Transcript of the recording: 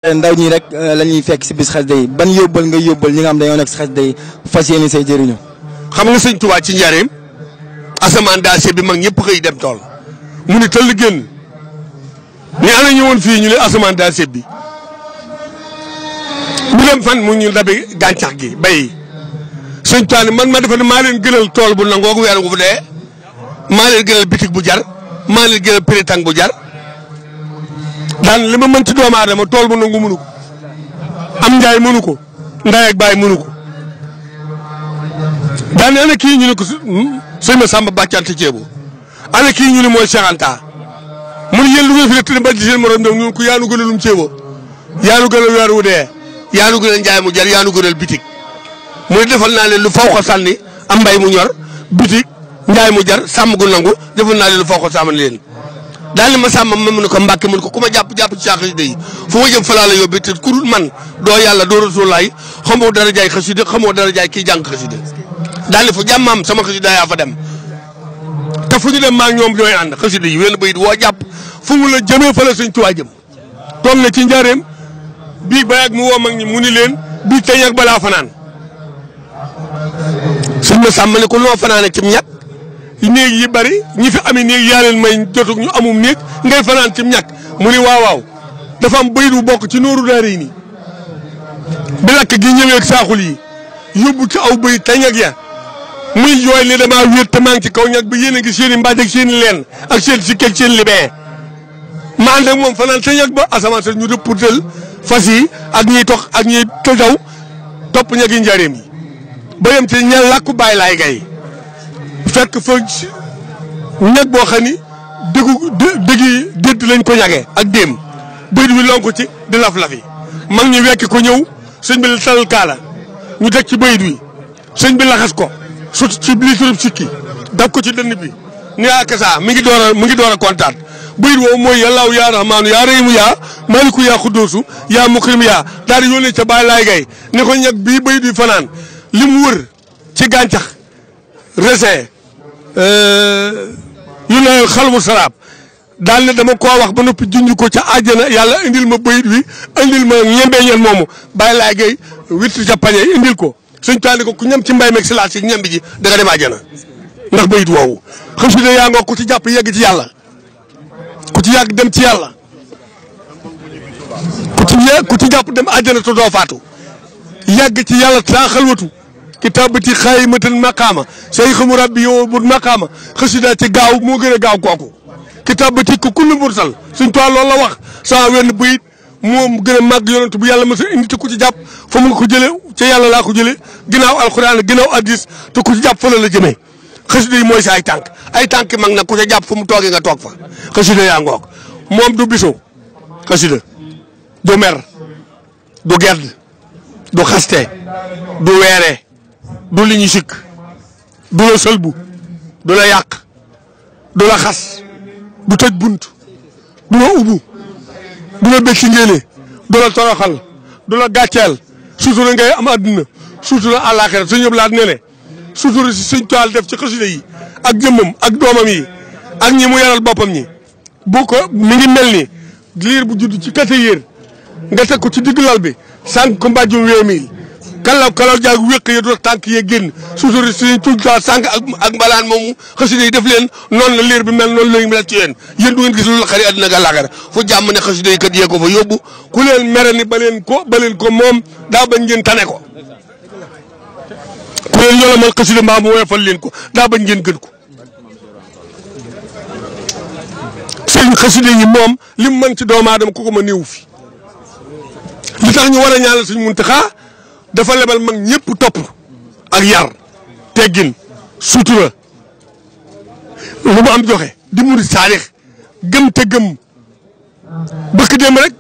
ndaw ñi rek la ñuy fekk si bis xasida yi ban yóbbal nga yóbbal ñi nga xam dañoo nekk si xasida yi fas yéene say jëriñu. xam nga sëñ Tuubaa ci njaareem asamaan daa bi mag ñëpp xëy dem tool mu ne tëll génn ni ana ñëwoon fii ñu ne asamaan daa bi mu dem fan mu ñu dabe gàncax gi bay sëñ Tuubaa ne man ma defa ne maa leen gënal tool bu nangoo ko weer gu fu dee maa leen gënal bitig bu jar maa leen gënal péritang bu jar daan li ma mën ci doomu aadama tool bu nangu mënu ko am njaay mënu ko ndaay ak baay mënu ko daan ne ana kii ñu ne ko sëñ ma Samba bàccante ceebu ana kii ñu ne mooy Cheikh Anta mu ne yéen lu ngeen fi nekk ba di seen morom ñoom ñu ko yaanu gënalum ceebo yaanu gënal weer wu dee yaanu gënal njaay mu jar yaanu gënal bitig mu ne defal naa leen lu faw ko sànni am mbay mu ñor bitig njaay mu jar sàmm gu nangu defal naa leen lu faw ko sàmm leen daal li ma sàmm ma mun ko mbàkke mun ko ku ma jàpp ci xasida yi fu ma jëm falaa la yóbbi te ku dul man doo yàlla doo rasulaay xamoo dara jaay xasida xamoo dara jaay kii jàng xasida daal di fa jàmmaam sama xasida yaa fa dem te fu ñu dem maa ñoom ñooy ànd xasida yi wenn bayit woo jàpp fu mu la jëmee fa la sëñ Tuubaa jëm toog na ci njaareem bii ba yàgg mu woo mag ñi mu ni leen bii tey ak balaa fanaan sëñ ma sàmm ne ko noo fanaane ci ñàkk néeg yi bari ñi fi amee néeg yaa leen may jotug ñu amum néeg ngay fanaan ci ñàkk mu ni waaw dafa am bayit bu bokk ci nooru daara yi nii bi lakk gi ñëwee ak saaxul yi yóbbu ci aw bayit te ñag ya muy jooy ne damaa wéet te maa ngi ci kaw ñag bi yéen a ngi seen i mbaaj ak seen i leen ak seen sikk ak seen libee ma ànd ak moom fanaan te ñag ba asamaan sa ñu rëpputal fas yi ak ñiy tox ak ñiy tëjaw topp ñag yi njaareem yi ba yem ci ña làkku bàyyi laay gay fekk fa ñag boo xam ni dëggi dédd lañ ko ñagee ak déem bëyit wi lon ko ci di laf-lafi mag ñu wekki ko ñëw sëñ bi talal kaala ñu teg ci bëyit wi sëñ bi laxas ko sut ci liiturub sikki daf ko ci dënn bi ni akasa mi ngi door a kontaan bëyit woowu mooy yàllaaw yaa rahmaanu yaa rahimu yaa maliku yaa xuddoosu yaa mukrim yaa daal di yónnee ca bàyyi laay gay ni ko ñag bii bëyit wi fanaan li mu wër ci gàncax resin yu ne xalmu saraab daal ne dama koo wax ba noppi junj ko ca àjjana yàlla indil ma bayit wi indil ma ñembee ñeen moomu bàyyi laay gay witt ca pañe indil ko suñ taali ko ku ñam ci mbay meeg si laal si ñambi ji da nga dem àjjana ndax bayit woowu xam si ne yaa ngoo ku ci jàpp yegg ci yàlla ku ci yàgg dem ci yàlla ku ci jàpp dem àjjana te doo faatu yàgg ci yàlla saa xalwatu kitaabati xaayimatan maqaama say xamu rabbi yow bu maqaama xasida ci gaaw moo gën a gaaw kooku kitaabati ko kullu mursal suñ toile loolu la wax sama wenn bayit moom gën a màgg yonent bu yàlla mos a indi te ku ci jàpp fa mu nga ko jëlee ca yàlla laa ko jëlee ginnaaw alxuraan ginnaaw addis te ku ci jàpp fa la jëmee xasida yi mooy sa ay tànk mag nag ku ca jàpp fu mu toogee nga toog fa xasida yaa ngoog moom du biso xasida du mer du gedd du xaste du weere du li ñu sikk du la sëlbu du la yàq du la xas du tëj bunt du la ubbu du la bëgg si ngéene du la toroxal du la gàcceel sutura ngay am adduna sutura àllaaxira suñu yëpp laat ne ne sutura si suñ toile def ci xasida yi ak jëmmam ak doomam yi ak ñi mu yaral boppam ñi bu ko mi ngi mel ni liir bu judd ci kate yéer nga teg ko ci digg lal bi sànq ko mbàjjum weemil kalaw jaag wéq ya doon tànk yee génn suutura si tout temps sànq ak mbalaan moomu xasida yi def leen noonu la liir bi mel noonu la ñu mel ci yéen du ngeen gis lu la xari àddina ga laaxara fu jàmm ne xasida yi kat yee ko fa yóbbu ku leen mere ni ba leen ko moom daa bañ ngeen tane ko ku leen yolomal xasida mbaa mu woyofal leen ko daa bañ ngeen gën ko seen xasida yi moom li mu mën ci doomu aadama ku ko ma néew fi li tax ñu war a ñaanal suñ Muntaxa dafa lebal mag ñëpp topp ak yar teggin sutura lu mu am joxe di murid saadix gëm te gëm bëkk dem rek